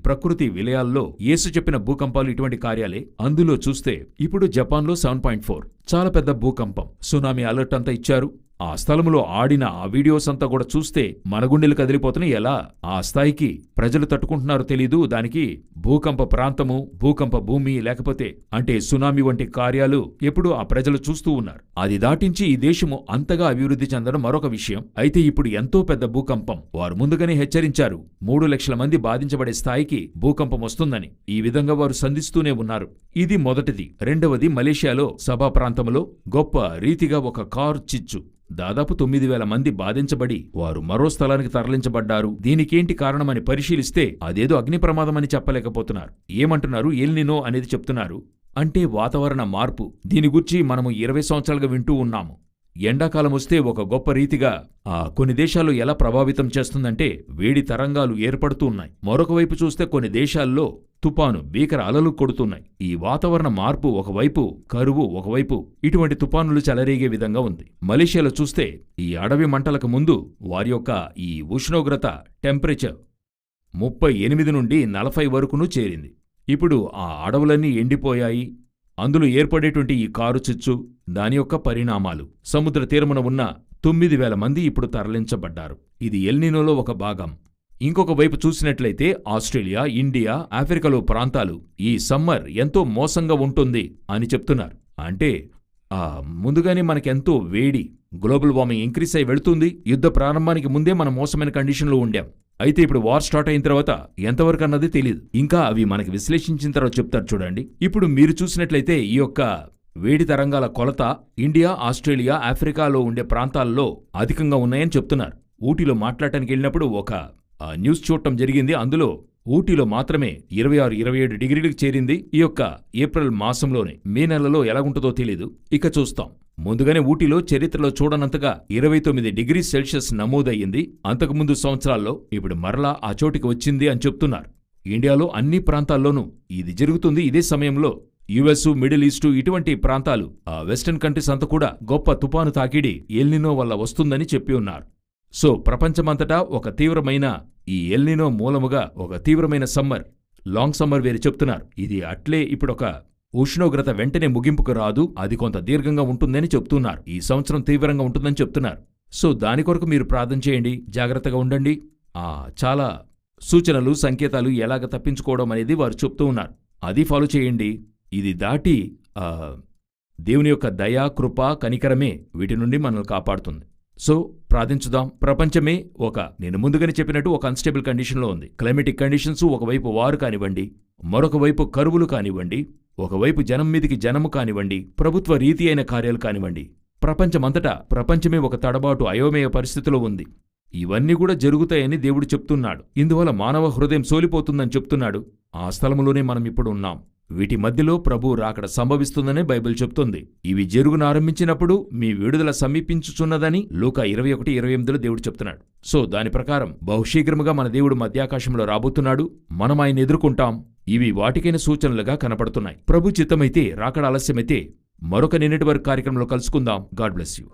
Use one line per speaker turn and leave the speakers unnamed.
ప్రకృతి విలయాల్లో యేసు చెప్పిన భూకంపాలు ఇటువంటి కార్యాలే. అందులో చూస్తే ఇప్పుడు జపాన్లో 7.4 చాలా పెద్ద భూకంపం, సునామీ అలర్ట్ అంతా ఇచ్చారు. ఆ స్థలంలో ఆడిన ఆ వీడియోస్ అంతా కూడా చూస్తే మన గుండెలు కదిలిపోతున్నాయి. ఎలా ఆ స్థాయికి ప్రజలు తట్టుకుంటున్నారో తెలీదు. దానికి భూకంప ప్రాంతము, భూకంప భూమి, లేకపోతే అంటే సునామీ వంటి కార్యాలు ఎప్పుడూ ఆ ప్రజలు చూస్తూ ఉన్నారు. అది దాటించి ఈ దేశము అంతగా అభివృద్ధి చెందడం మరొక విషయం. అయితే ఇప్పుడు ఎంతో పెద్ద భూకంపం. వారు ముందుగానే హెచ్చరించారు, 3 లక్షల మంది బాధించబడే స్థాయికి భూకంపం వస్తుందని. ఈ విధంగా వారు సంధిస్తూనే ఉన్నారు. ఇది మొదటిది. రెండవది, మలేషియాలో సభా ప్రాంతంలో గొప్ప రీతిగా ఒక కారు చిచ్చు. దాదాపు 9,000 మంది బాధించబడి వారు మరో స్థలానికి తరలించబడ్డారు. దీనికేంటి కారణమని పరిశీలిస్తే అదేదో అగ్ని ప్రమాదమని చెప్పలేకపోతున్నారు. ఏమంటున్నారు? ఎల్ నినో అనేది చెప్తున్నారు. అంటే వాతావరణ మార్పు. దీని గురించి మనము 20 సంవత్సరాలుగా వింటూ ఉన్నాము. ఎండాకాలం వస్తే ఒక గొప్ప రీతిగా కొన్ని దేశాల్లో ఎలా ప్రభావితం చేస్తుందంటే వేడి తరంగాలు ఏర్పడుతూ ఉన్నాయి. మరొక వైపు చూస్తే కొన్ని దేశాల్లో తుపాను, భీకర అలలు కొడుతున్నాయి. ఈ వాతావరణ మార్పు ఒకవైపు, కరువు ఒకవైపు, ఇటువంటి తుపానులు చెలరేగే విధంగా ఉంది. మలేషియాలో చూస్తే ఈ అడవి మంటలకు ముందు వారి యొక్క ఈ ఉష్ణోగ్రత టెంపరేచర్ 38 నుండి 40 వరకును చేరింది. ఇప్పుడు ఆ అడవులన్నీ ఎండిపోయాయి. అందులో ఏర్పడేటువంటి ఈ కారు చిచ్చు, దాని యొక్క పరిణామాలు. సముద్ర తీరమున ఉన్న 9,000 మంది ఇప్పుడు తరలించబడ్డారు. ఇది ఎల్ నినోలో ఒక భాగం. ఇంకొక వైపు చూసినట్లయితే ఆస్ట్రేలియా, ఇండియా, ఆఫ్రికాలో ప్రాంతాలు ఈ సమ్మర్ ఎంతో మోసంగా ఉంటుంది అని చెప్తున్నారు. అంటే ముందుగానే మనకెంతో వేడి, గ్లోబల్ వార్మింగ్ ఇంక్రీస్ అయి వెళుతుంది. యుద్ధ ప్రారంభానికి ముందే మనం మోసమైన కండిషన్లో ఉండాం. అయితే ఇప్పుడు వార్ స్టార్ట్ అయిన తర్వాత ఎంతవరకు అన్నది తెలియదు. ఇంకా అవి మనకి విశ్లేషించిన తర్వాత చెప్తారు చూడండి. ఇప్పుడు మీరు చూసినట్లయితే ఈ యొక్క వేడి తరంగాల కొలత ఇండియా, ఆస్ట్రేలియా, ఆఫ్రికాలో ఉండే ప్రాంతాల్లో అధికంగా ఉన్నాయని చెప్తున్నారు. ఊటీలో మాట్లాడటానికి వెళ్ళినప్పుడు ఒక న్యూస్ చూడటం జరిగింది. అందులో ఊటీలో మాత్రమే 26-27 డిగ్రీలకు చేరింది ఈ యొక్క ఏప్రిల్ మాసంలోనే. మే నెలలో ఎలాగుంటుందో తెలీదు, ఇక చూస్తాం. ముందుగానే ఊటీలో చరిత్రలో చూడనంతగా 29 డిగ్రీ సెల్సియస్ నమోదయ్యింది అంతకుముందు సంవత్సరాల్లో. ఇప్పుడు మరలా ఆ చోటికి వచ్చింది అని చెప్తున్నారు. ఇండియాలో అన్ని ప్రాంతాల్లోనూ ఇది జరుగుతుంది. ఇదే సమయంలో యుఎస్, మిడిల్ ఈస్టు, ఇటువంటి ప్రాంతాలు, వెస్టర్న్ కంట్రీస్ అంతా కూడా గొప్ప తుపాను తాకిడి ఎల్ నినో వల్ల వస్తుందని చెప్పి ఉన్నారు. సో ప్రపంచమంతటా ఒక తీవ్రమైన ఈ ఎల్ నినో మూలముగా ఒక తీవ్రమైన సమ్మర్, లాంగ్ సమ్మర్ వేరు చెప్తున్నారు. ఇది అట్లే ఇప్పుడొక ఉష్ణోగ్రత వెంటనే ముగింపుకు రాదు, అది కొంత దీర్ఘంగా ఉంటుందని చెప్తున్నారు. ఈ సంవత్సరం తీవ్రంగా ఉంటుందని చెప్తున్నారు. సో దాని కొరకు మీరు ప్రార్థన చేయండి, జాగ్రత్తగా ఉండండి. చాలా సూచనలు, సంకేతాలు ఎలాగ తప్పించుకోవడం అనేది వారు చెప్తూ ఉన్నారు. అది ఫాలో చేయండి. ఇది దాటి దేవుని యొక్క దయా, కృప, కనికరమే వీటి నుండి మనల్ని కాపాడుతుంది. సో ప్రార్థించుదాం. ప్రపంచమే నేను ముందుగానే చెప్పినట్టు ఒక అన్స్టేబుల్ కండిషన్లో ఉంది. క్లైమేటిక్ కండిషన్స్, ఒకవైపు వారు కానివ్వండి, మరొక వైపు కరువులు కానివ్వండి, ఒకవైపు జనం మీదికి జనము కానివ్వండి, ప్రభుత్వ రీతి అయిన కార్యాలు కానివ్వండి, ప్రపంచమే ఒక తడబాటు, అయోమయ పరిస్థితిలో ఉంది. ఇవన్నీ కూడా జరుగుతాయని దేవుడు చెప్తున్నాడు. ఇందువల్ల మానవ హృదయం సోలిపోతుందని చెప్తున్నాడు. ఆ స్థలంలోనే మనం ఇప్పుడు ఉన్నాం. వీటి మధ్యలో ప్రభు రాకడ సంభవిస్తుందనే బైబిల్ చెప్తుంది. ఇవి జరుగునారంభించినప్పుడు మీ విడుదల సమీపించుచున్నదని లూకా 21:28లో దేవుడు చెప్తున్నాడు. సో దాని ప్రకారం బహుశీఘ్రముగా మన దేవుడు మధ్యాకాశంలో రాబోతున్నాడు. మనం ఆయన ఎదుర్కొంటాం. ఇవి వాటికైన సూచనలుగా కనపడుతున్నాయి. ప్రభు చిత్తమైతే, రాకడ ఆలస్యమైతే మరొక నిన్నటి వరకు కార్యక్రమంలో కలుసుకుందాం. God bless you.